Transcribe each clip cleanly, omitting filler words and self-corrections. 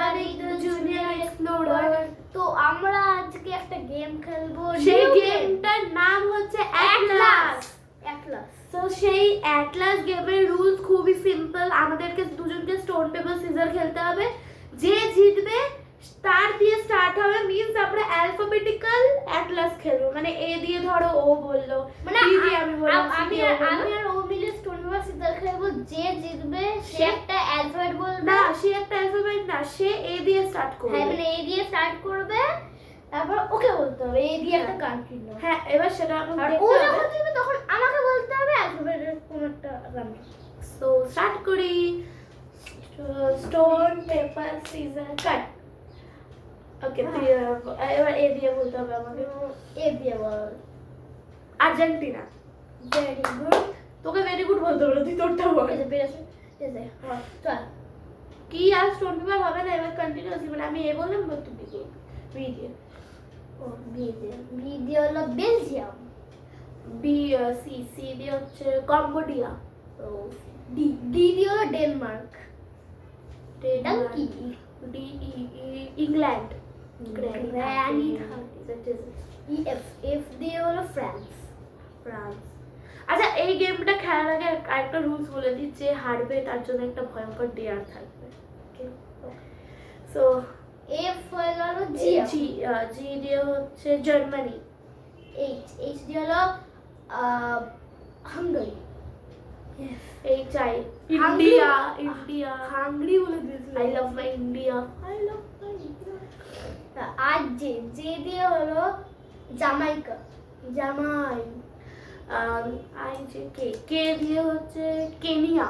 Sonic the Junior Explorer. তো আমরা আজকে একটা গেম খেলবো, সেই গেমটার নাম হচ্ছে অ্যাটলাস। তো সেই অ্যাটলাস গেমের রুলস খুবই সিম্পল। আমাদেরকে দুজনকে স্টোন পেপার সিজার খেলতে হবে। যে জিতবে তার দিয়ে স্টার্ট হবে, মিন্স আমরা অ্যালফাবেটিক্যাল অ্যাটলাস খেলবো। মানে এ দিয়ে ধরো ও বললো, মানে বি দিয়ে আমি বললাম, সি আমি দিয়ে ও বললো। আর ও মিলে স্টোন পেপার সিজার খেলবো। যে জিতবে সে একটা অ্যালফাবেট বলবে। না, সে একটা অ্যালফাবেট না, সে এ দিয়ে স্টার্ট করবে। হ্যাঁ, মানে এ দিয়ে স্টার্ট করবে, তারপর ওকে বলতে হবে এ দিয়ে একটা কান্ট্রি নাম। হ্যাঁ, এবার সেটা আর আমাকে ও দেখতে হবে। যখন জিতবে তখন আমাকে বলতে হবে অ্যালফাবেটের কোন একটা নাম। সো স্টার্ট করি। স্টোন পেপার সিজার কাট। ওকে, এবার এ দিয়ে বলতে হবে আমাকে। এ দিয়ে বল। আর্জেন্টিনা। Very good. তোকে ভেরি গুড বলতে হবে, তুই তোরটা বল। এই যে পেরেছে, এই যে চল। কি আর স্টোন পেপার হবে না, এবার কন্টিনিউয়াসলি। মানে আমি এ বললাম, তুই বি করবি। বি দিয়ে। ও বি দিয়ে হলো বেলজিয়াম। বি সি সি দিয়ে হচ্ছে কম্বোডিয়া। ও ডি দিয়ে হলো ডেনমার্ক। এটাও কি? D England. এফ দিয়ে হলো ফ্রান্স। ফ্রান্স। আচ্ছা, এই গেমটা খেলার আগে আরেকটা রুলস বলে দিই, যে হারবে তার জন্য একটা ভয়ঙ্কর ডেয়ার থাকবে। সো এফ হয়ে গেল জি। জি দিয়ে হচ্ছে জার্মানি। এইচ দিয়ে হলো Hungary. H I India. India. Hungary বলে দিয়েছি। I love my India. আর জে দিয়ে হলো জামাইকা। জামাই। আই যে কে দিয়ে হচ্ছে কেনিয়া।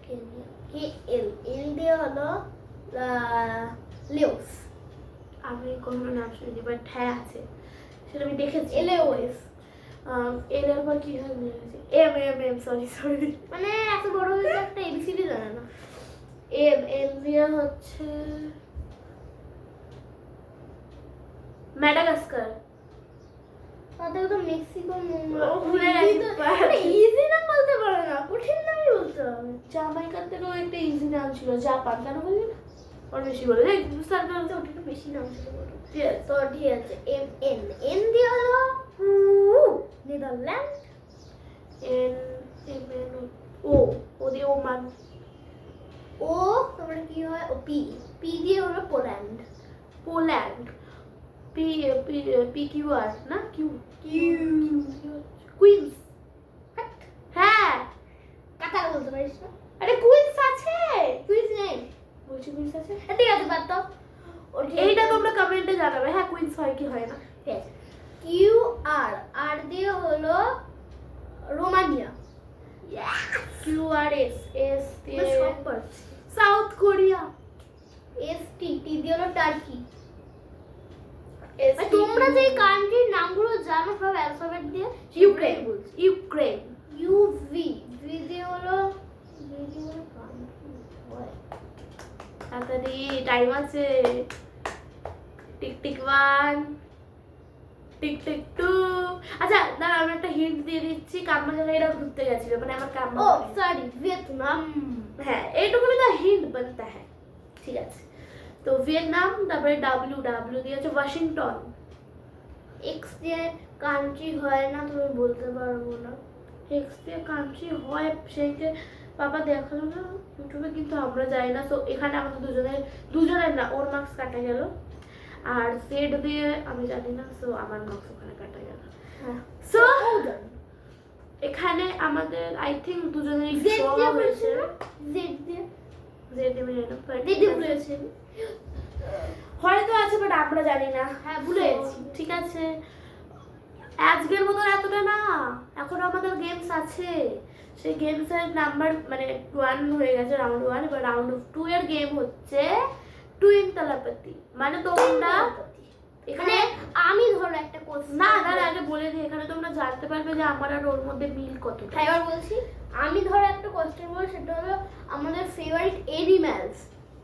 কেনিয়া। এল দিয়ে হলো লেওস। আমি কোনো নাম শুনিনি, বাট হ্যাঁ আছে, সেটা আমি দেখেছি। এলএওএস। এর পর কি হয় এম সরি মানে এত বড় হয়েছে একটা এবিসিডি জানে না। এম দিয়ে হচ্ছে ম্যাডাগাস্কার। তাদের তো মেক্সিকো। ভুলে গেছি। ইজি নাম বলতে পারে না, কঠিন নামই বলতে হবে। জামাইকার থেকেও একটা ইজি নাম ছিল, জাপান। কেন বললি না? ওর বেশি বলে দেখ, বুঝতে পারছি। ওটা একটু বেশি নাম ছিল। ঠিক আছে, তো ঠিক আছে। এন দিয়ে হলো নেদারল্যান্ড। ও দিয়ে ওমান। ও তারপরে কি হয়? ও পি দিয়ে হলো Poland. Poland. P P Q R না, কিউ কুইন্স। হ্যাঁ, কাতার বলতে পারিস না? আরে কুইন্স আছে। কুইজ নেই বলছি কুইন্স আছে। ঠিক আছে, বাদ দাও। এইটা তোমরা কমেন্টে জানাবে, হ্যাঁ কুইন্স হয় কি হয় না। ঠিক আছে। কিউ আর দিয়ে হলো রোমানিয়া। কিউ আর এস দিয়ে সব পারছি। South Korea. এস টি দিয়ে হলো টার্কি। এস তোমরা যে কান্ট্রির নামগুলো জানো সব অ্যালফাবেট দিয়ে। ইউক্রেন। ইউক্রেন। ইউভি দিয়ে হলো তাড়াতাড়ি, টাইম আছে। Tick tick 1, tick tick 2। আচ্ছা দাঁড়া, আমি একটা হিন্ট দিয়ে দিচ্ছি। কাম্মা জায়গায় এরা ঘুরতে গেছিল, মানে আমার কাম্মা। ও সরি, ভিয়েতনাম। হ্যাঁ, এইটুকুনি তো হিন্ট বলতে হ্যাঁ। ঠিক আছে, তো ভিয়েতনাম। তারপরে ডাব্লিউ দিয়ে হচ্ছে ওয়াশিংটন। এক্স দিয়ে কান্ট্রি হয় না, তুমি বলতে পারবো না। এক্স দিয়ে কান্ট্রি হয়, সেইকে বাবা দেখালো না ইউটিউবে, কিন্তু আমরা যাই না। তো এখানে আমাদের দুজনের না, ওর মার্কস কাটা গেল। আর জেড দিয়ে আমি জানি না, সো আমার মার্কস ওখানে কাটা গেল। সো এখানে আমাদের আই থিঙ্ক দুজনের জেড দিয়ে হয়েছে। জেড দিয়ে হয়তো আছে, বাট আমরা জানি না। হ্যাঁ, ভুলে গেছি। ঠিক আছে, আজকের মতন এতটা না, এখন আমাদের গেমস আছে। সেই গেমসের নাম্বার মানে 1 হয়ে গেছে, রাউন্ড 1। এবার রাউন্ড 2 এর গেম হচ্ছে টুইন তেলাপাতি। মানে তোমরা এখানে আমি ধরো একটা কোশ্চেন। না দাঁড়া, আগে বলে দিই, এখানে তোমরা জানতে পারবে যে আমার আর ওর মধ্যে মিল কতটা। হ্যাঁ, এবার বলছি। আমি ধরো একটা কোশ্চেন বলবো, সেটা হলো আমাদের ফেভারিট এনিম্যালস।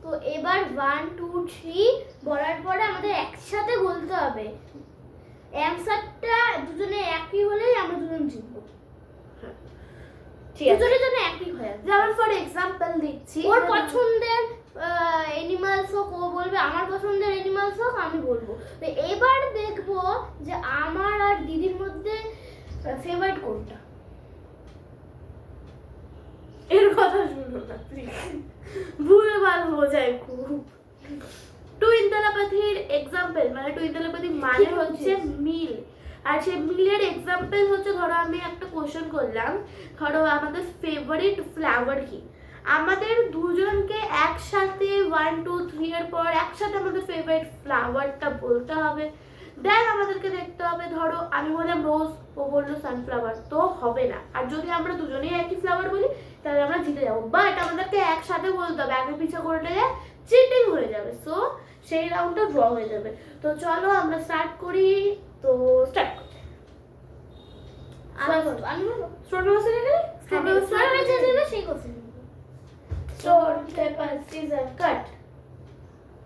তো এবার 1 2 3 বলার পরে আমাদের একসাথে বলতে হবে। অ্যানসারটা দুজনে একই হলেই আমরা দুজন জিতবো। ঠিক আছে, দুজনের জন্য একই হয়। যেমন ফর এক্সাম্পল দিচ্ছি, ওর পছন্দের অ্যানিমালস হোক ও বলবে, আমার পছন্দের অ্যানিমালস হোক আমি বলবো। তো এবার দেখবো যে আমার আর দিদির মধ্যে ফেভারিট কোনটা। এর কথা শুনো না প্লিজ, ভুলভাল বোঝায় খুব। টুইন টেলিপ্যাথির এক্সাম্পল মানে টুইন টেলিপ্যাথি মানে ঠিক হচ্ছে বলছিস। মিল, আর সেই মিলের এক্সাম্পল হচ্ছে ধরো আমি একটা কোশ্চেন করলাম, ধরো আমাদের ফেভারিট ফ্লেভার কি, আমাদের দুজনকে একসাথে 1 2 3 এর পর একসাথে আমাদের ফেভারিট ফ্লাওয়ারটা বলতে হবে। দেন আমাদেরকে দেখতে হবে, ধরো আমি বললাম রোজ, ও বললো সানফ্লাওয়ার, তো হবে না। আর যদি আমরা দুজনেই একই ফ্লাওয়ার বলি তাহলে আমরা জিতে যাবো, বাট আমাদেরকে একসাথে বলতে হবে, আগে পিছে করলে চিটিং হয়ে যাবে, সো সেই রাউন্ডটা ড্র হয়ে যাবে। তো চলো আমরা স্টার্ট করি, তো স্টার্ট করি। আমি বলবো, আমি বলবো। স্টোন পেপার সিজার গেলে সেই কোশ্চেন। স্টোন পেপার সিজার কাট।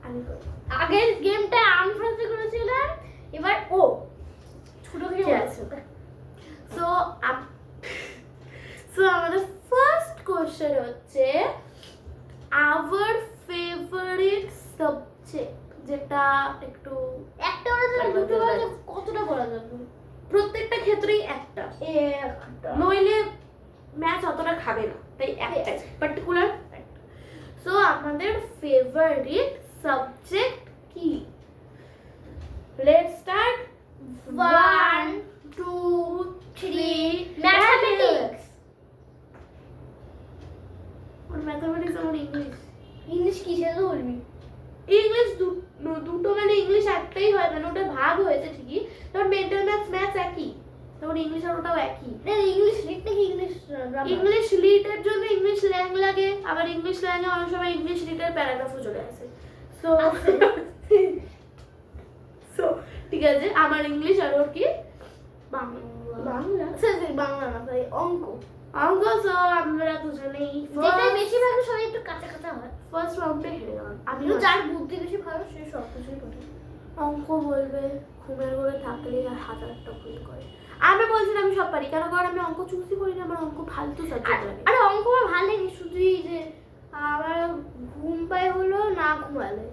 আমি করব। আগের গেমটা আমি ফার্স্ট করেছিলাম, এবার ও ছোট থেকে ঠিক আছে। সো আমাদের ফার্স্ট কোশ্চেন হচ্ছে আওয়ার ফেভারিট সাবজেক্ট, যেটা একটু একটা বলা যাবে, দুটো বলা যাবে, কতটা বলা যাবে? প্রত্যেকটা ক্ষেত্রেই একটা, একটা। নইলে ম্যাচ অতটা খাবে না, তাই একটা পার্টিকুলার। সো আমাদের ফেভারিট সাবজেক্ট কি? Let's start. 1 2 3 mathematics. Or mathematics আমার ইংলিশ। ইংলিশ কিসে তো বলবি? ইংলিশ দুটো মানে ইংলিশ একটাই হয়, মানে ওটা ভাগ হয়েছে ঠিকই, তখন মেন্টাল ম্যাথস একই, তখন ইংলিশ আর ওটাও একই। না ইংলিশ লিট নাকি ইংলিশ গ্রামার? ইংলিশ লিটের জন্য ইংলিশ ল্যাং লাগে, আবার ইংলিশ ল্যাংয়ে অনেক সময় ইংলিশ লিটের প্যারাগ্রাফও চলে আসে। সো সো ঠিক আছে, আমার ইংলিশ আর ওর কি বাংলা। বাংলা। সরি বাংলা না, সরি অঙ্ক। অঙ্ক। সো আমরা দুজনেই যেটা বেশিরভাগ সবাই একটু কাঁচা কাঁচা হয়। ফার্স্ট রাউন্ডে হেরে গেলাম। আমি কিন্তু যার বুদ্ধি বেশি ভালো সে সব কিছুই করে। অঙ্ক বলবে ঘুমের ঘরে থাকলে আর হাজারটা ভুল করে। আমি বলছি না আমি সব পারি, কেন কারণ আমি অঙ্ক চুজই করি না, আমার অঙ্ক ফালতু সাবজেক্ট লাগে। আরে অঙ্ক আমার ভালো লাগে, শুধু এই যে আমার ঘুম পায় হলো না ঘুমালে।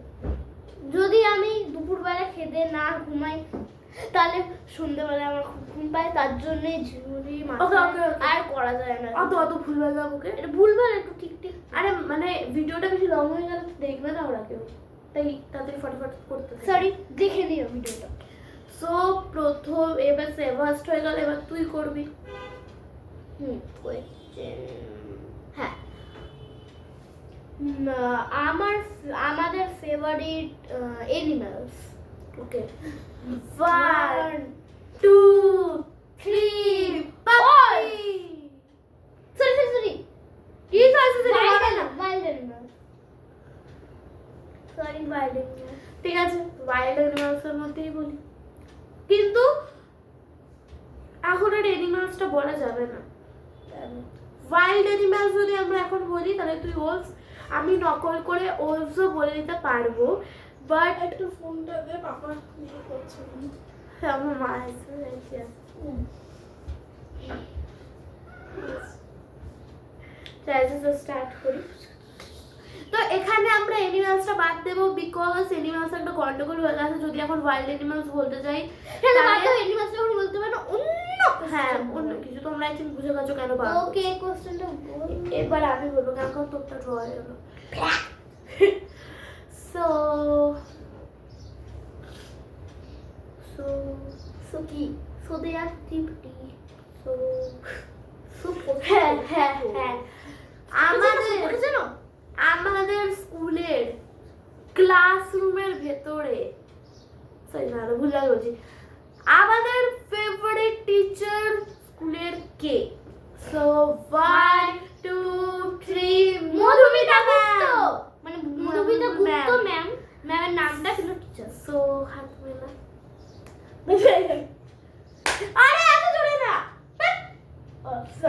যদি আমি দুপুরবেলা খেতে না ঘুমাই তাহলে সন্ধ্যেবেলা আমার খুব ঘুম পায়, তার জন্যই ঝুড়ি Okay. আর করা যায় না। অত ভুলভাল যাবো এটা ভুলভাল একটু ঠিক ঠিক। আরে মানে ভিডিওটা বেশি লং হয়ে গেলে তো দেখবে না ওরা কেউ, তাই তাড়াতাড়ি ফটাফট করতে থাকি। সরি দেখে নিও ভিডিওটা। সো প্রথম এবার ফার্স্ট হয়ে গেল, এবার তুই করবি। হ্যাঁ আমাদের ফেভারিট অ্যানিমালস। ওকে 1 2 3 পাপি। সরি কি সাইজ হবে না? Wild animal. Sorry wild animal. ঠিক আছে, ওয়াইল্ড অ্যানিমালস এর মধ্যেই বলি, কিন্তু এখন আর অ্যানিমালসটা বলা যাবে না। ওয়াইল্ড অ্যানিমালস যদি আমরা এখন বলি তাহলে তুই ওলস, আমি নকল করে ওলসও বলে দিতে পারবো, বাট একটু ফোনটা দে, পাপা ইয়ে করছে না। আমার মা এসে স্টার্ট করি। তো এখানে আমরা অ্যানিমালসটা বাদ দেবো, বিকজ অ্যানিমালস একটা গন্ডগোল হয়ে গেছে। যদি এখন ওয়াইল্ড অ্যানিমালস বলতে যাই তাহলে অ্যানিমালস যখন বলতে পারো অন্য হ্যাঁ অন্য কিছু, তোমরা আই থিঙ্ক বুঝে গেছো কেন বাদ। ওকে কোশ্চেনটা বল। এবার আমি বলবো কেন, কারণ তোরটা ড্র হয়ে গেল। সো সো সো কি সো দে আর টিপটি সো সো হ্যাঁ হ্যাঁ হ্যাঁ আমাদের জানো আমাদের স্কুলের ক্লাসরুমের ভেতরে, সরি না ভুল লাগে বলছি, আমাদের ফেভারিট টিচার স্কুলের কে? সো 1 2 3 মধুমিতা গুপ্ত। মানে মধুমিতা গুপ্ত ম্যাম। ম্যাম, ম্যামের নামটা ছিল টিচার। সো হাত মেলা। আরে এত জোরে না,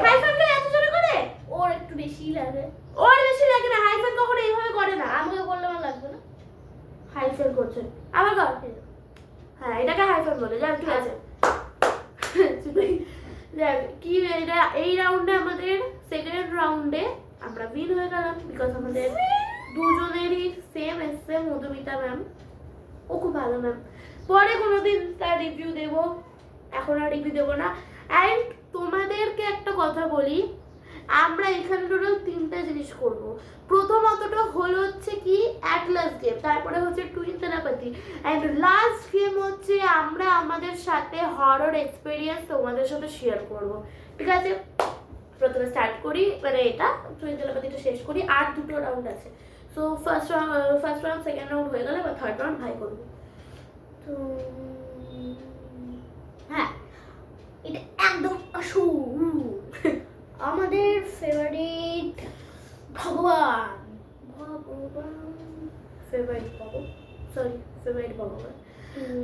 হাইফানটা এত জোরে করে, ওর একটু বেশি লাগে। ওর বেশি লাগে না, হাইফান কখনো এইভাবে করে না। আমাকে করলে আমার লাগবে না। হাইফান করছে আবার কর। হ্যাঁ এটাকে হাইফান বলে, যাক ঠিক আছে। যাক কি এটা, এই রাউন্ডে আমাদের সেকেন্ড রাউন্ডে আমরা উইন হয়ে গেলাম, বিকজ আমাদের দুজনেরই সেম এসছে, মধুমিতা ম্যাম, ও খুব ভালো ম্যাম। পরে কোনোদিন তার রিভিউ দেবো, এখন আর রিভিউ দেবো না। অ্যান্ড তোমাদেরকে একটা কথা বলি, আমরা এখানে টোটাল 3টে জিনিস করব। প্রথমতটা হলো হচ্ছে কি অ্যাটলাস গেম, তারপরে হচ্ছে টুইন টেলাপ্যাথি, অ্যান্ড লাস্ট গেম হচ্ছে আমরা আমাদের সাথে হরর এক্সপিরিয়েন্স তোমাদের সাথে শেয়ার করব। ঠিক আছে, প্রথমে স্টার্ট করি, মানে এটা টুইন টেলাপ্যাথিটা শেষ করি, আর 2টো রাউন্ড আছে। So first round second round হয়ে গেলে এবার থার্ড রাউন্ড ভাই করবো। তো হ্যাঁ, এটা একদম আসল। আমাদের ফেভারিট ভগবান, ফেভারিট ভগবান।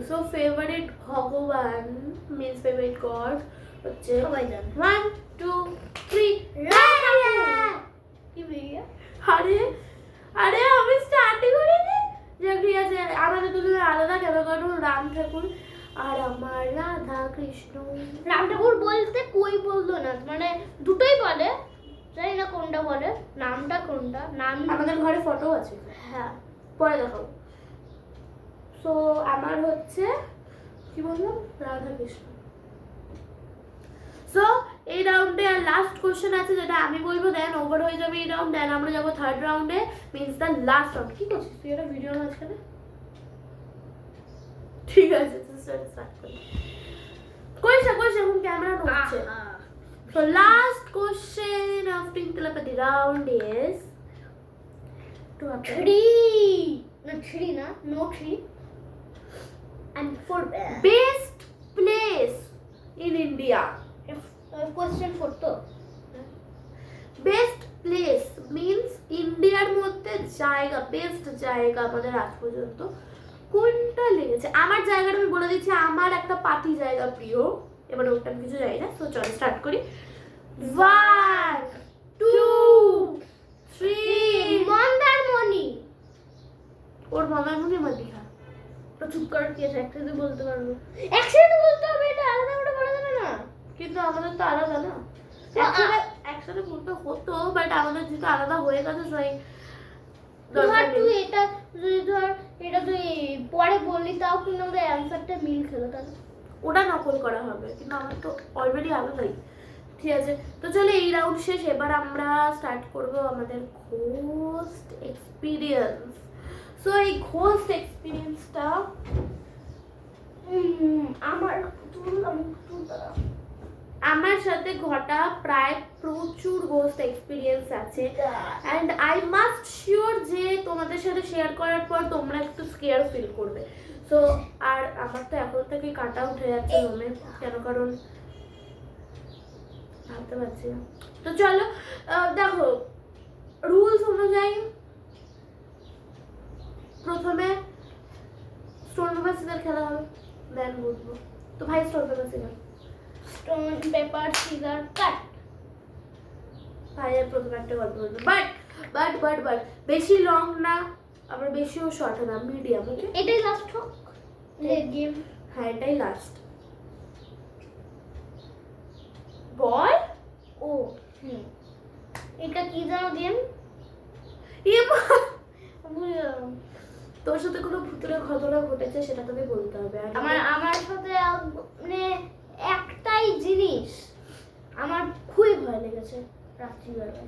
সো ফেভারিট ভগবান মিন্স ফেভারিট গড হচ্ছে সবাই জানে 1 2 3 কি ভাইয়া? আরে আরে আমি স্টার্টই করিনি। যাক ঠিক আছে, আমাদের দুজনের আলাদা কেন, কারণ রাম ঠাকুর আর আমার রাধা কৃষ্ণ। রাম ঠাকুর বলতে কই বললো না, মানে দুটোই বলে, জানি না কোনটা বলে, নামটা কোনটা নাম। আমাদের ঘরে ফটো আছে, হ্যাঁ, পরে দেখাবো। সো আমার হচ্ছে কি বললাম, রাধা কৃষ্ণ। সো এই রাউন্ডে আর লাস্ট কোশ্চেন আছে, যেটা আমি বলবো, দেন ওভার হয়ে যাবে এই রাউন্ড, দেন আমরা যাবো থার্ড রাউন্ডে, মিন্স দ্য লাস্ট রাউন্ড। কি করছিস তুই এটা ভিডিওর মাঝখানে? ঠিক আছে, স্টার্ট করি। কইস এখন ক্যামেরা নড়ছে। So last question of Twin Telepathy round is three na, no three, and for best place in India. question for to Best place means ইন্ডিয়ার মধ্যে জায়গা, বেস্ট জায়গা আমাদের আজ পর্যন্ত কোনটা লেগেছে। আমার জায়গাটা আমি বলে দিচ্ছি, আমার একটা পার্টি জায়গা প্রিয়, এবার ওটা আমি কিছু জানি না। তো চলো স্টার্ট করি। 1 2 3 মন্দারমণি। ওর মন্দারমণি আমার দীঘা। তো চুপ কর, কি আছে একসাথে বলতে পারবো, একসাথে বলতে হবে, এটা আলাদা করে বলা যাবে না। কিন্তু আমাদের তো আলাদা না, একসাথে বলতে হতো, বাট আমাদের যেহেতু আলাদা হয়ে গেছে তাই ধর তুই এটা, যদি ধর এটা তুই পরে বললি তাও কিন্তু আমাদের অ্যান্সারটা মিল খেলো, তাহলে ওটা নকল করা হবে, কিন্তু আমার তো অলরেডি আলাদাই। ঠিক আছে, তো চলো এই রাউন্ড শেষ, এবার আমরা স্টার্ট করব আমাদের ঘোস্ট এক্সপিরিয়েন্স। সো এই ঘোস্ট এক্সপিরিয়েন্সটা আমার সাথে ঘটা প্রায় প্রচুর ঘোস্ট এক্সপিরিয়েন্স আছে, অ্যান্ড আই মাস্ট শিওর যে তোমাদের সাথে শেয়ার করার পর তোমরা একটু স্কেয়ার ফিল করবে। সো আর আমার তো এখন থেকে কাটা উঠে যাচ্ছে মনে, কেন কারণ ভাবতে পারছি না। তো চলো দেখো, রুলস অনুযায়ী প্রথমে স্টোন পেপার সিজার খেলা হবে, দেন বুঝবো। তো ভাই stone paper scissor. Stone paper scissor cut. ভাইয়ের প্রথমে একটা গল্প বলবো, বাট বেশি লং না, আবার বেশিও শর্ট না, মিডিয়াম। ওকে, এটাই লাস্ট হোক গেম। হ্যাঁ এটাই লাস্ট। বল। ও এটা কি জানো গেম? তোর সাথে কোনো ভূতের ঘটনা ঘটেছে সেটা তোকে বলতে হবে। আমার সাথে মানে একটাই জিনিস আমার খুবই ভয় লেগেছে। রাত্রিবেলায়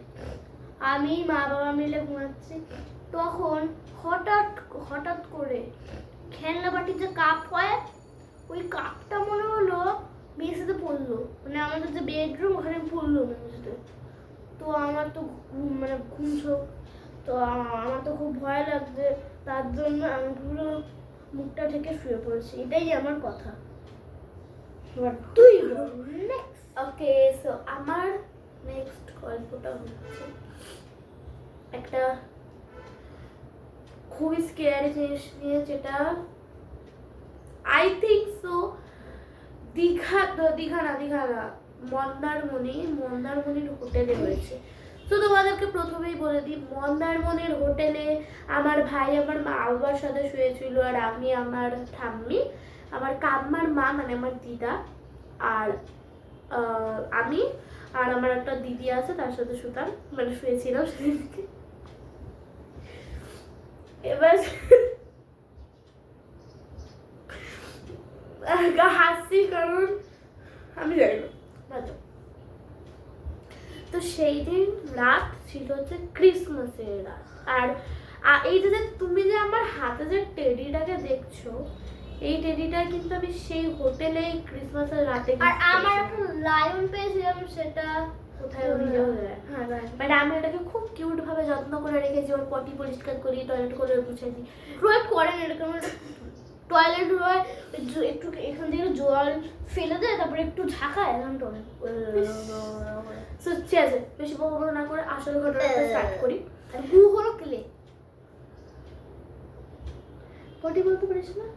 আমি মা বাবা মিলে ঘুমাচ্ছি, তখন হঠাৎ করে খেলনা বাটির যে কাপ হয়, ওই কাপটা মনে হলো মেঝেতে পড়লো, মানে আমাদের যে বেডরুম ওখানে পড়লো মেঝেতে। তো আমার তো ঘুম চোখ, তো আমার তো খুব ভয় লাগছে, তার জন্য আমি পুরো মুখটা থেকে শুয়ে পড়েছি। এটাই আমার কথা। তুই ওকে, সো আমার নেক্সট গল্পটা হচ্ছে একটা খুবই স্কেয়ারি জিনিস নিয়ে, যেটা আই থিঙ্ক সো দীঘা না মন্দারমণির হোটেলে হয়েছে। তো তোমাদেরকে প্রথমেই বলে দিই, মন্দারমণির হোটেলে আমার ভাই আমার মা বাবার সাথে শুয়েছিল, আর আমি আমার ঠাম্মি, আমার কাম্মার মা মানে আমার দিদা, আর আমি আর আমার একটা দিদি আছে তার সাথে শুতাম, মানে শুয়েছিলাম সেদিনকে। এবার হাসছি কারণ আমি জানি না বাজো। তো সেই দিন রাত ছিল হচ্ছে ক্রিসমাসের রাত। আর এই যে তুমি যে আমার হাতে যে টেডিটাকে দেখছো, এই টেডিটা কিন্তু আমি সেই হোটেলে ক্রিসমাসের রাতে আর আমার একটা লায়ন পেয়েছিলাম, সেটা কোথায় অভিযোগ হয়। হ্যাঁ মানে আমি এটাকে খুব কিউট ভাবে যত্ন করে রেখেছি, ওর পটি পরিষ্কার করি, টয়লেট করে মুছে দিই। টয়লেট করেন এরকম, টয়লেট হয় একটু এখান থেকে জল ফেলে দেয়, তারপরে একটু ঝাঁকায় এরকম টয়লেট। সো ঠিক আছে, বেশি বড় না করে আসল ঘটনাটা স্টার্ট করি। আর গু হলো ক্লে। পটি বলতে পারিস না?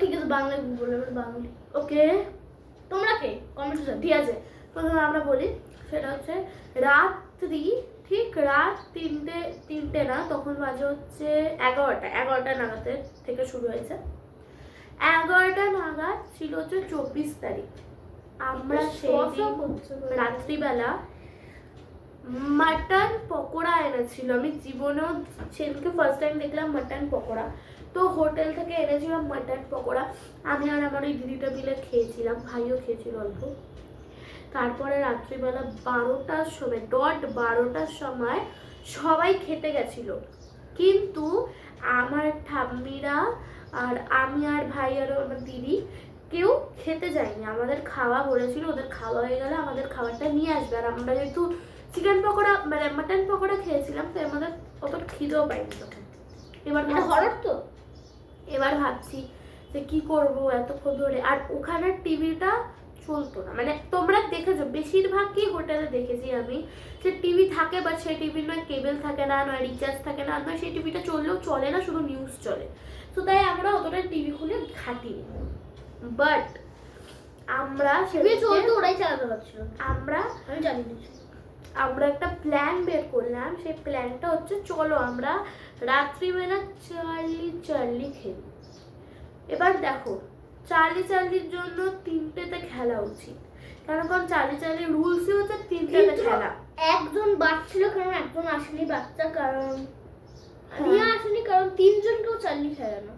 ঠিক আছে, বাংলায় গু বলে, বাঙালি। ওকে, তোমরা কে কমেন্টে জানো? ঠিক আছে। প্রথমে আমরা বলি, সেটা হচ্ছে রাত্রি, ঠিক রাত 3টে না, তখন বাজে হচ্ছে 11টা নাগাদের থেকে শুরু হয়েছে। 11টা নাগাদ ছিল হচ্ছে 24 তারিখ। আমরা সেই দিন রাত্রিবেলা মাটন পকোড়া এনেছিল। আমি জীবনেও সেদিনকে ফার্স্ট টাইম দেখলাম মাটন পকোড়া। তো হোটেল থেকে এনেছিলাম মাটন পকোড়া, আমি আর আমার ওই দিদিটা মিলে খেয়েছিলাম, ভাইও খেয়েছিল অল্প। তারপরে রাত্রিবেলা 12টার সময়, ডট 12টার সময় সবাই খেতে গেছিল, কিন্তু আমার ঠাম্মিরা আর আমি আর ভাই আর আমার দিদি কেউ খেতে যায়নি। আমাদের খাওয়া বলেছিল, ওদের খাওয়া হয়ে গেলে আমাদের খাবারটা নিয়ে আসবে। আর আমরা যেহেতু চিকেন পকোড়া মানে মাটন পকোড়া খেয়েছিলাম, তো আমাদের অত খিদেও পাইনি তখন। এবার ভাবছি যে কি করব এতক্ষণ ধরে। আর ওখানে টিভিটা চলতো না, মানে তোমরা দেখেছো বেশিরভাগই হোটেলে দেখেছি আমি যে টিভি থাকে, বাট সেই টিভির নয় কেবল থাকে না, নয় রিচার্জ থাকে না, নয় সেই টিভিটা চললেও চলে না, শুধু নিউজ চলে। তো তাই আমরা অতটা টিভি খুলে ঘাঁটিনি। বাট আমরা টিভি চলতো, ওরাই চালাতে পারছিল। আমি জানি না, আমরা একটা প্ল্যান বের করলাম। সেই প্ল্যানটা হচ্ছে, চলো আমরা রাত্রিবেলা চার্লি খেলি। এবার দেখো, চার্লির জন্য 3টেতে খেলা উচিত, কারণ চার্লি রুলসই হচ্ছে 3টেতে খেলা। একজন বাচ্চাছিল, কারণ একজন আসেনি বাচ্চা, কারণ নিয়ে আসেনি, কারণ 3জন কেউ চার্লি খেলে না।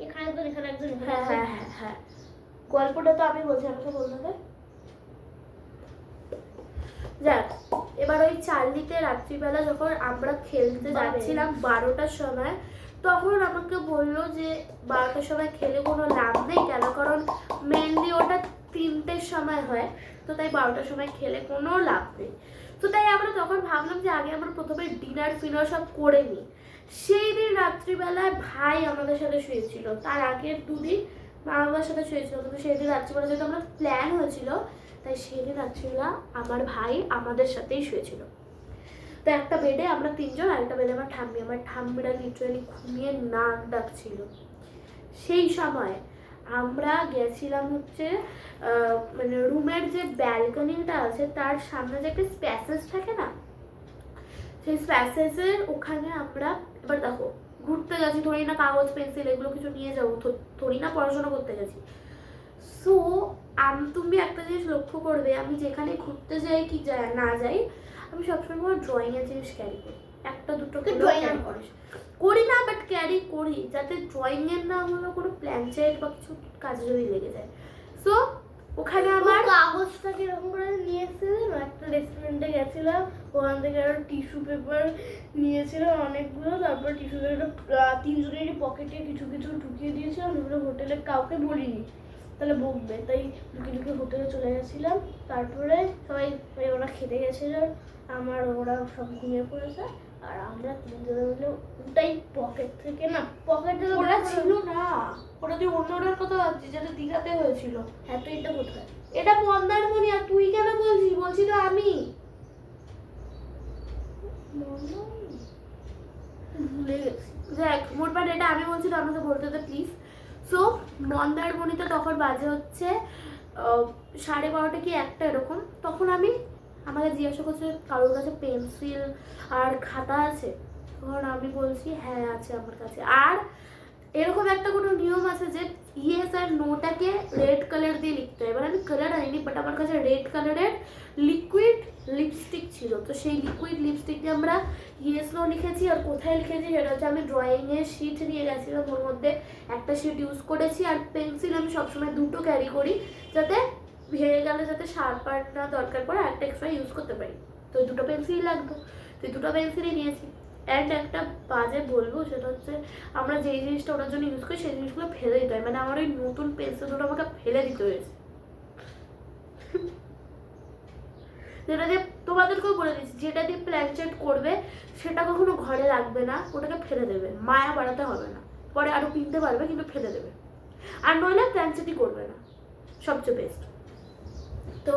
এখানে একজন, এখানে একজন। হ্যাঁ, গল্পটা তো আমি বলছি, আমাকে বলতে দে। যাক, এবার ওই চার্লিতে রাত্রিবেলা যখন আমরা খেলতে যাচ্ছিলাম 12টার সময়, তখন আমাকে বললো যে 12টার সময় খেলে কোনো লাভ নেই, কেন কারণ মেনলি ওটা 3টের সময় হয়, তো তাই 12টার সময় খেলে কোনো লাভ নেই। তো তাই আমরা তখন ভাবলাম যে আগে আমরা প্রথমে ডিনার ফিনার সব করে নিই। সেই দিন রাত্রিবেলায় ভাই আমাদের সাথে শুয়েছিল, তার আগের 2 দিন মা বাবার সাথে শুয়েছিল, কিন্তু সেই দিন রাত্রিবেলা যেহেতু আমরা প্ল্যান হয়েছিল, তাই সেই দিন রাত্রিবেলা আমার ভাই আমাদের সাথেই শুয়েছিল। তো একটা বেডে আমরা 3জন, আর একটা বেডে আমার ঠাম্মিরা লিটারালি ঘুমিয়ে নাক ডাকছিল। সেই সময় আমরা গেছিলাম হচ্ছে মানে রুমের যে ব্যালকনিটা আছে তার সামনে যে একটা স্প্যাসেজ থাকে না, সেই স্প্যাসেজের ওখানে আমরা, এবার দেখো ঘুরতে গেছি, ধরি না কাগজ পেন্সিল এগুলো কিছু নিয়ে যাবো, ধরি না পড়াশোনা করতে গেছি। সো তুমি একটা জিনিস লক্ষ্য করবে, আমি যেখানে ঘুরতে যাই কি না যাই, আমি সবসময় ড্রয়িং এর জিনিস ক্যারি করি, 1-2টো ড্রয়িং করি না, বাট ক্যারি করি, যাতে ড্রয়িং এর না হলো কোনো প্ল্যানচেট বা কিছু কাজে যদি লেগে যায়। সো ওখানে আমার কাগজটাকে এরকম করে নিয়ে এসেছিলাম, একটা রেস্টুরেন্টে গেছিলাম, ওখান থেকে আরো টিস্যু পেপার নিয়েছিলাম অনেকগুলো, তারপর টিস্যু পেপারটা 3জনেরই পকেটে কিছু কিছু ঢুকিয়ে দিয়েছিলাম, যেগুলো হোটেলে কাউকে বলিনি, তাহলে বকবে, তাই ঢুকে হোটেলে চলে গেছিলাম। তারপরে সবাই ওরা খেতে গেছিল, ওরা সব ঘুমিয়ে পড়েছে, আর আমরা 3জনে মিলে ওটাই পকেট থেকে না, পকেটে ওটা ছিল না, ওটা তুই অন্যটার কথা ভাবছিস, যেটা দীঘাতে হয়েছিল। হ্যাঁ, তো এটা কোথায়? এটা মন্দারমণি, আর তুই কেন বলছিস? বলছি তো আমি ভুলে গেছি। দেখ, মোটমাট এটা আমি বলছি, তো আমাকে বলতে দে প্লিজ। সো মন্দারমণিতে তখন বাজে হচ্ছে 12:30 কি 1টা এরকম। তখন আমি আমাকে জিজ্ঞাসা করছে কারোর কাছে পেন্সিল আর খাতা আছে, তখন আমি বলছি হ্যাঁ আছে আমার কাছে। আর এরকম একটা কোনো নিয়ম আছে যে ইয়েস আর নোটাকে রেড কালার দিয়ে লিখতে হয়। এবার আমি কালার আনিনি, বাট আমার কাছে রেড কালারের লিকুইড লিপস্টিক ছিল, তো সেই লিকুইড লিপস্টিকে আমরা ইয়েস নো লিখেছি। আর কোথায় লিখেছি সেটা হচ্ছে আমি ড্রয়িংয়ের শিট নিয়ে গেছিলাম, ওর মধ্যে একটা শিট ইউজ করেছি। আর পেন্সিল আমি সবসময় দুটো ক্যারি করি, যাতে ভেঙে গেলে যাতে শার্পার না দরকার পড়ে একটা এক্সট্রা ইউজ করতে পারি। তো এই দুটো পেন্সিল লাগতো, তো এই দুটো পেন্সিলই নিয়েছি। অ্যান্ড একটা বাজে বলবো, সেটা হচ্ছে আমরা যেই জিনিসটা ওটার জন্য ইউজ করি সেই জিনিসগুলো ফেলে দিতে হয়। মানে আমার ওই নতুন পেন্সিল দুটো আমাকে ফেলে দিতে হয়েছে। যেটা দিয়ে তোমাদেরকেও বলে দিচ্ছি, যেটা দিয়ে প্ল্যানচেট করবে সেটা কখনো ঘরে রাখবে না, ওটাকে ফেলে দেবে। মায়া বাড়াতে হবে না, পরে আরো কিনতে পারবে কিন্তু ফেলে দেবে। আর নইলে প্ল্যানচেটই করবে না, সবচেয়ে বেস্ট। তো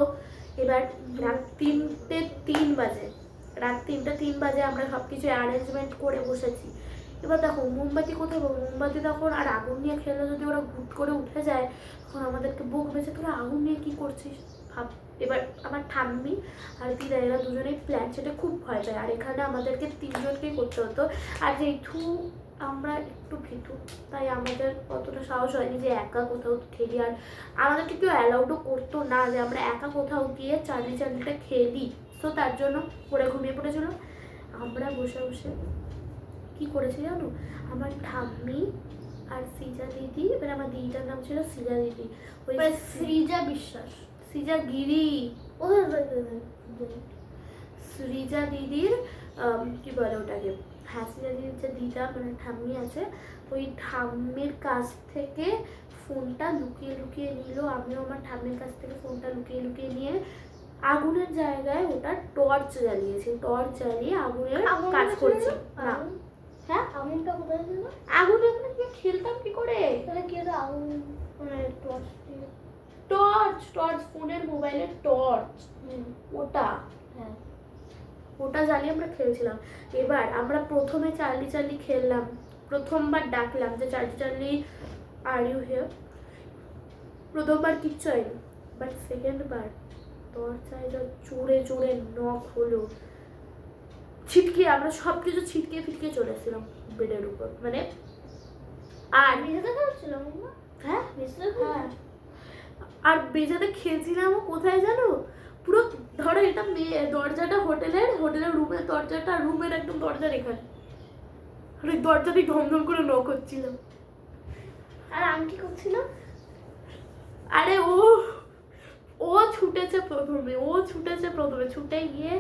এবার রাত 3:03 বাজে, রাত 3:03 বাজে আমরা সব কিছু অ্যারেঞ্জমেন্ট করে বসেছি। এবার দেখো মোমবাতি কোথায় পাবো? মোমবাতি তখন আর আগুন নিয়ে খেলে যদি ওরা হুট করে উঠে যায় তখন আমাদেরকে বকবে যে তোরা আগুন নিয়ে কি করছিস ভাব। এবার আমার ঠাম্মি আর দিদা এরা দুজনেই প্ল্যানচেটে খুব ভয় পায়, আর এখানে আমাদেরকে 3জনকেই করতে হতো। আর যেহেতু আমরা একটু ভীতু, তাই আমাদের অতটা সাহস হয়নি যে একা কোথাও খেলি। আর আমাদেরকে কেউ অ্যালাউডও করতো না যে আমরা একা কোথাও গিয়ে চার্লিটা খেলি। তো তার জন্য ওরা ঘুমিয়ে পড়েছিল। আমরা বসে বসে কি করেছি জানো, আমার ঠাম্মি আর সৃজা দিদি, মানে আমার দিদিটার নাম ছিল সৃজা দিদি, ওই সৃজা বিশ্বাস, সৃজা গিরি, ও সৃজা দিদির কি বলে ওটাকে, হ্যাঁ সৃজা দিদির যে দিদা মানে ঠাম্মি আছে, ওই ঠাম্মির কাছ থেকে ফোনটা লুকিয়ে লুকিয়ে নিল। আমিও আমার ঠাম্মির কাছ থেকে ফোনটা লুকিয়ে লুকিয়ে নিয়ে আগুনের জায়গায় ওটা টর্চ জ্বালিয়েছি, টর্চ জ্বালিয়ে আগুনের কাজ করছি। না হ্যাঁ, আগুনটা কোথায় ছিল? আগুনে আমরা কি খেলতাম কি করে? তাহলে কি এটা আগুন মানে টর্চ দিয়ে? টর্চ, টর্চ ফোনের মোবাইলের টর্চ, ওটা হ্যাঁ, ওটা জ্বালিয়ে আমরা খেলছিলাম। এবার আমরা প্রথমে চার্লি খেললাম, প্রথমবার ডাকলাম যে চার্লি আর ইউ হিয়ার। প্রথমবার কিচ্ছু হয়নি, বাট সেকেন্ড বার দরজায় যা জোরে জোরে নক হলো, ছিটকে আমরা সব কিছু ছিটকে ফিটকে চলে এসেছিলাম বেডের উপর। মানে আর মেঝেতে খেলছিলাম না? হ্যাঁ মেঝেতে? হ্যাঁ, আর বেজাতে খেলছিলাম কোথায় জানো, পুরো ধরো এটা দরজাটা হোটেলের রুমের দরজাটা, রুমের একদম দরজার এখানে, আর ওই দরজাতেই ধমধম করে নক হচ্ছিল। আর আমি কি করছিলাম? আরে ও ছুটেছে প্রথমে ছুটে গিয়ে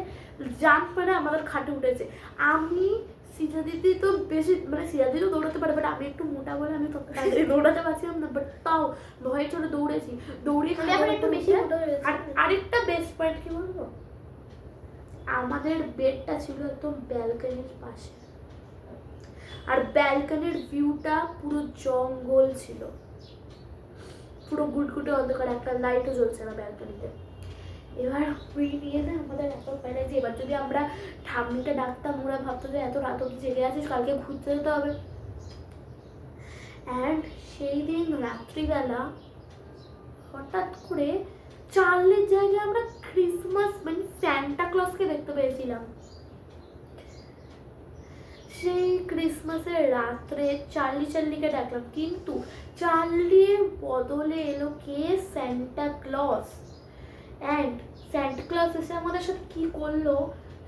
জাম্প মানে আমাদের খাটে উঠেছে। আমি সৃজা দিদি তো বেশি, মানে সৃজা দিদিও দৌড়াতে পারে, বাট আমি একটু মোটা বলে আমি তত তাড়াতাড়ি দৌড়াতে পারছিলাম না, বাট তাও ভয়ে চলে দৌড়েছি। দৌড়িয়ে এখন একটু বেশি মোটা হয়ে গেছে। আর আরেকটা বেস্ট পয়েন্ট কি বলবো, আমাদের বেডটা ছিল একদম ব্যালকনির পাশে, আর ব্যালকনির ভিউটা পুরো জঙ্গল ছিল, পুরো গুটগুটে অন্ধকার, একটা লাইটও জ্বলছে না ব্যালকনিতে। এবার ওই নিয়ে না আমাদের এত ভয় লাগছে, এবার যদি আমরা ঠাম্মিকে ডাকতাম ওরা ভাবতো যে এত রাত অব্দি জেগে আছিস, কালকে ঘুরতে যেতে হবে। অ্যান্ড সেই দিন রাত্রিবেলা হঠাৎ করে চার্লির জায়গায় আমরা ক্রিসমাস মানে স্যান্টা ক্লজকে দেখতে পেয়েছিলাম। সেই ক্রিসমাসের রাত্রে চার্লিকে ডাকলাম, কিন্তু চার্লির বদলে এলো কে, Santa Claus. And Santa Claus এসে আমাদের সাথে কি করলো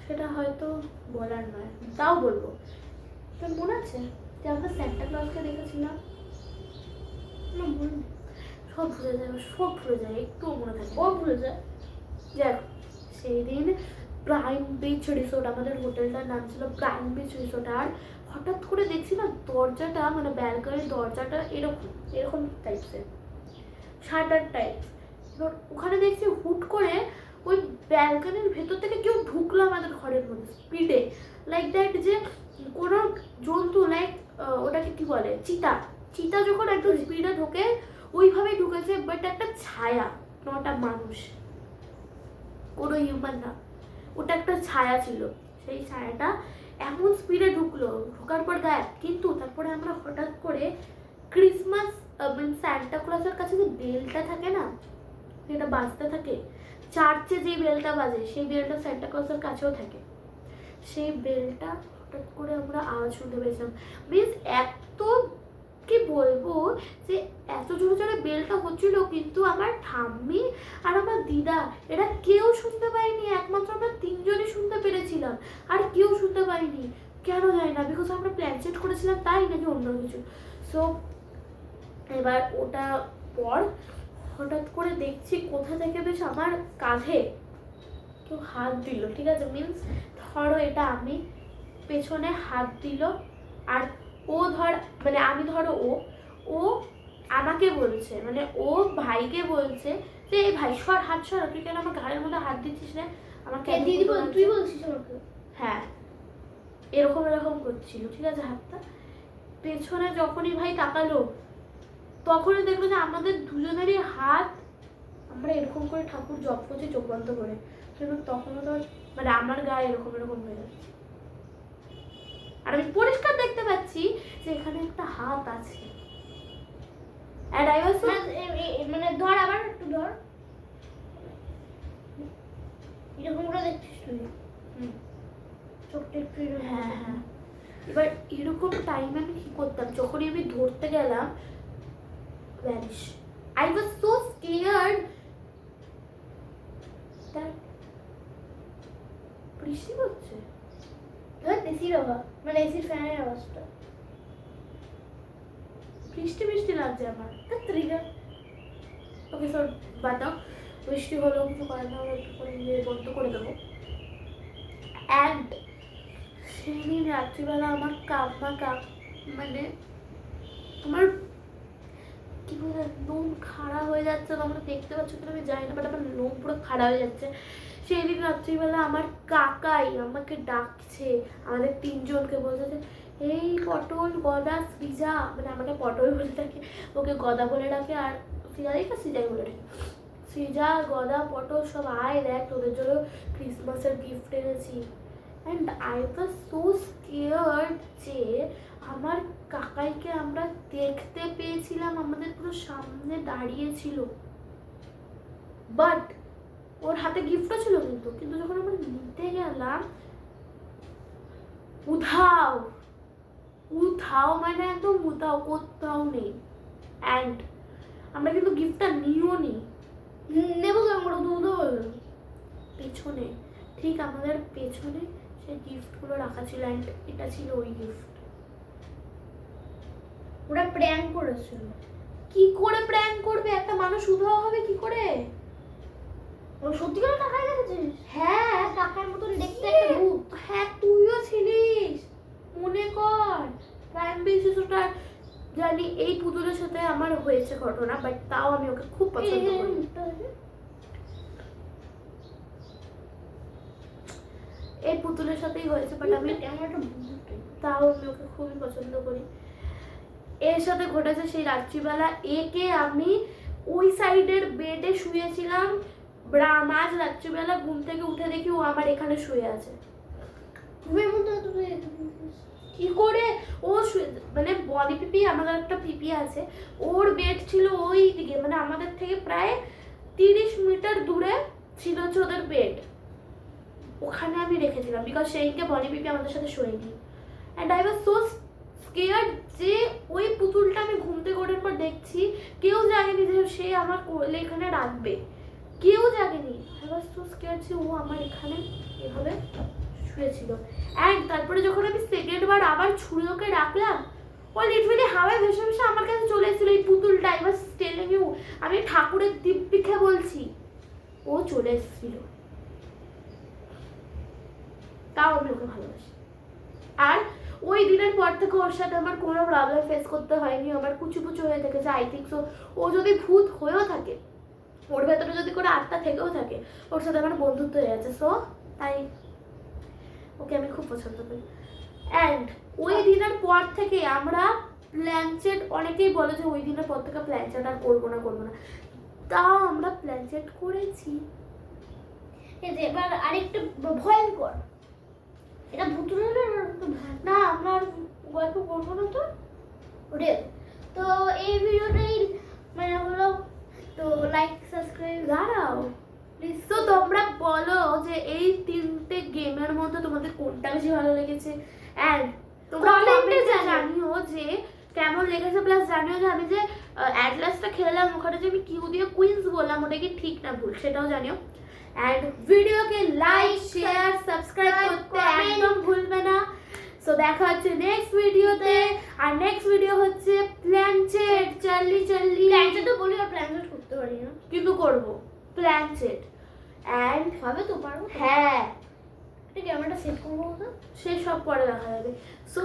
সেটা হয়তো বলার নয়, তাও বলবো। তোর মনে আছে যে আমরা স্যান্টা ক্লজকে দেখেছিলাম? না, বলুন। সব ভুলে যায়, একটুও মনে থাকে। ও ভুলে যায়। যাক, সেই দিন প্রাইম বিচ রিসোর্ট, আমাদের হোটেলটার নাম ছিল প্রাইম বিচ রিসোর্ট। আর হঠাৎ করে দেখছি না দরজাটা, মানে ব্যালকনির দরজাটা এরকম টাইপসের, শাটার টাইপ। এবার ওখানে দেখছি হুট করে ওই ব্যালকনির ভেতর থেকে কেউ ঢুকলো আমাদের ঘরের মধ্যে স্পিডে, লাইক দ্যাট যে কোনো জন্তু, লাইক ওটাকে কি বলে, চিতা যখন একটু স্পিডে ঢোকে ওইভাবেই ঢুকেছে, বাট একটা ছায়া, নটা মানুষ, কোনো হিউম্যান না, ওটা একটা ছায়া ছিল। সেই ছায়াটা এমন স্পিডে ঢোকার পর গায়েব। কিন্তু তারপরে আমরা হঠাৎ করে ক্রিসমাস মানে স্যান্টা ক্লজের কাছে যে বেলটা থাকে না, যেটা বাজতে থাকে চার্চে, যে বেলটা বাজে সেই বেলটা স্যান্টা ক্লজের কাছেও থাকে। সেই বেলটা হঠাৎ করে আমরা আওয়াজ শুনতে পেয়েছিলাম, মিনস এত কি বলবো যে এত জোরে জোরে বেলটা হচ্ছিল, কিন্তু আমার ঠাম্মি আর আমার দিদা এরা কেউ শুনতে পায়নি, একমাত্র আমরা তিনজনই শুনতে পেরেছিলাম, আর কেউ শুনতে পাইনি। কেন জানি না, বিকজ আমরা প্ল্যান সেট করেছিলাম তাই নাকি অন্য কিছু। সো এবার ওটা পর হঠাৎ করে দেখছি কোথা থেকে বেশ আমার কাঁধে কেউ হাত দিল, ঠিক আছে, মিনস ধরো এটা আমি, পেছনে হাত দিল, আর ও ধর মানে আমি ধরো ও আমাকে বলছে, মানে ও ভাইকে বলছে যে এই ভাই সর, হাত সর, তুই কেন আমার ঘাড়ের মধ্যে হাত দিচ্ছিস না, আমাকে দিদি তুই বলছিস আমাকে? হ্যাঁ এরকম এরকম করছিল, ঠিক আছে, হাতটা। পেছনে যখনই ভাই তাকালো তখনই দেখলো যে আমাদের দুজনেরই হাত, আমরা এরকম করে ঠাকুর জপ করছি চোখ বন্ধ করে, কিন্তু তখনও তো মানে আমার গায়ে এরকম এরকম হয়ে যাচ্ছে, আর আমি পরিষ্কার দেখতে পাচ্ছি যে এখানে একটা হাত আছে। And I was so মানে ধর আবার একটু ধর, এরকম করে দেখছিস তুই চোখটা একটু হ্যাঁ হ্যাঁ। এবার এরকম টাইমে আমি কি করতাম, যখনই আমি ধরতে গেলাম vanish. I was so scared that বৃষ্টি হচ্ছে। ধর এসির আওয়াজ, মানে এসির ফ্যানের আওয়াজটা, বৃষ্টি বৃষ্টি লাগছে আমার। ট্রিগার। ওকে সর বাটাও, বৃষ্টি হলেও কিছু করে না, একটু করে নিয়ে বন্ধ করে দেবো। অ্যান্ড সেদিন রাত্রিবেলা আমার মানে আমার কি বলে লোম খাড়া হয়ে যাচ্ছে, তোমরা দেখতে পাচ্ছ কিনা আমি জানি না, বাট আমার লোম পুরো খাড়া হয়ে যাচ্ছে। সেই দিন রাত্রিবেলা আমার কাকাই আমাকে ডাকছে, আমাদের তিনজনকে বলছে যে এই পটল, গদা, সৃজা, মানে আমাকে পটল বলে ডাকে, ওকে গদা বলে ডাকে, আর সৃজাই বলে ডাকে, সৃজা, গদা, পটল সব আয় দেখ তোদের জন্য ক্রিসমাসের গিফট এনেছি। And I was so scared যে আমার কাকাইকে আমরা দেখতে পেয়েছিলাম, আমাদের পুরো সামনে দাঁড়িয়ে ছিল, বাট ওর হাতে গিফটও ছিল, কিন্তু যখন আমরা নিতে গেলাম উধাও মানে একদম উধাও, কোথাও নেই। অ্যান্ড আমরা কিন্তু গিফটটা নিও নি, নেবো তো আমরা দুধও পেছনে, ঠিক আমাদের পেছনে সেই গিফটগুলো রাখা ছিল, অ্যান্ড এটা ছিল ওই গিফট। ওরা প্র্যাঙ্ক করেছিল। কি করে প্র্যাঙ্ক করবে, একটা মানুষ উধাও হবে কি করে? ও সত্যি করে টাকায় দেখেছিস? হ্যাঁ টাকার মতন দেখতে একটা ভূত। হ্যাঁ তুইও ছিলিস, মনে কর। প্রাইম বেসিস ওটা জানি, এই পুতুলের সাথে আমার হয়েছে ঘটনা, বাট তাও আমি ওকে খুব পছন্দ করি। এই পুতুলের সাথেই হয়েছে, বাট আমি তাও আমি ওকে খুবই পছন্দ করি। এর সাথে ঘটেছে সেই রাত্রিবেলা, একে আমি ওই সাইডের বেডে শুয়েছিলাম, মাঝ রাত্রিবেলা ঘুম থেকে উঠে দেখি ও আমার এখানে শুয়ে আছে। কি করে ও মানে বডি পিপি, আমাদের একটা পিপি আছে, ওর বেড ছিল ওই দিকে, মানে আমাদের থেকে প্রায় 30 মিটার দূরে ছিল হচ্ছে ওদের বেড, ওখানে আমি রেখেছিলাম, বিকজ সেইকে বডি পিপি আমাদের সাথে শোয়নি। And I was so scared যে ওই পুতুলটা আমি ঘুম থেকে ওঠার পর দেখছি, কেউ জানেনি যে সে আমার কোলে এখানে রাখবে, কেউ জানেনি। আই ওয়াজ সো স্কেয়ার্ড যে ও আমার এখানে এভাবে শুয়েছিল। অ্যান্ড তারপরে যখন আমি সেকেন্ড বার আবার ছুঁড়ে ওকে রাখলাম, ও লিটারালি হাওয়ায় ভেসে ভেসে আমার কাছে চলে এসেছিল এই পুতুলটা। আই ওয়াজ টেলিং ইউ, আমি ঠাকুরের দিব্যিকে বলছি, ও চলে এসেছিল, তাও আমি ওকে ভালোবাসি। আর ওই দিনের পর থেকে ওর সাথে আমার কোনো প্রবলেম ফেস করতে হয়নি, আমার কুচুপুচু হয়ে থেকেছে। আই থিঙ্ক সো ও যদি ভূত হয়েও থাকে, ওর ভেতরে যদি কোনো আত্মা থেকেও থাকে, ওর সাথে আমার বন্ধুত্ব হয়ে আছে, সো তাই ওকে আমি খুব পছন্দ করি। অ্যান্ড ওই দিনের পর থেকে আমরা প্ল্যানচেট, অনেকেই বলে যে ওই দিনের পর থেকে প্ল্যানচেট আর করবো না, তাও আমরা প্ল্যানচেট করেছি। এবার আরেকটা ভয়ঙ্কর, এটা ভুতুরে না, আমরা আর গল্প করবো না তো ওরে। তো এই ভিডিওটাই মানে হলো, তো লাইক সাবস্ক্রাইব দাঁড়াও প্লিজ। তো তোমরা বলো যে এই 3টে গেমের মধ্যে তোমাদের কোনটা বেশি ভালো লেগেছে, অ্যান্ড তোমরা কমেন্টে জানিও যে কেমন লেগেছে, প্লাস জানিও যে আমি যে অ্যাটলাসটা খেলাম ওখানে যে আমি কিউ দিয়ে কুইন্স বললাম ওটা কি ঠিক না ভুল সেটাও জানিও। অ্যান্ড ভিডিওকে লাইক শেয়ার সাবস্ক্রাইব করতে একদম ভুলবে না। সো দেখা হচ্ছে নেক্সট ভিডিওতে। আর নেক্সট ভিডিও হচ্ছে প্ল্যানচেট চার্লি চার্লি, প্ল্যানটা তো বলি আর প্ল্যানটা করতে পারি না, কিন্তু করবো প্ল্যানচেট। অ্যান্ড হবে তো, পারবো তো? হ্যাঁ ঠিক আছে, ক্যামেরাটা সেট করবো তো। সেই সব পরে দেখা যাবে। সো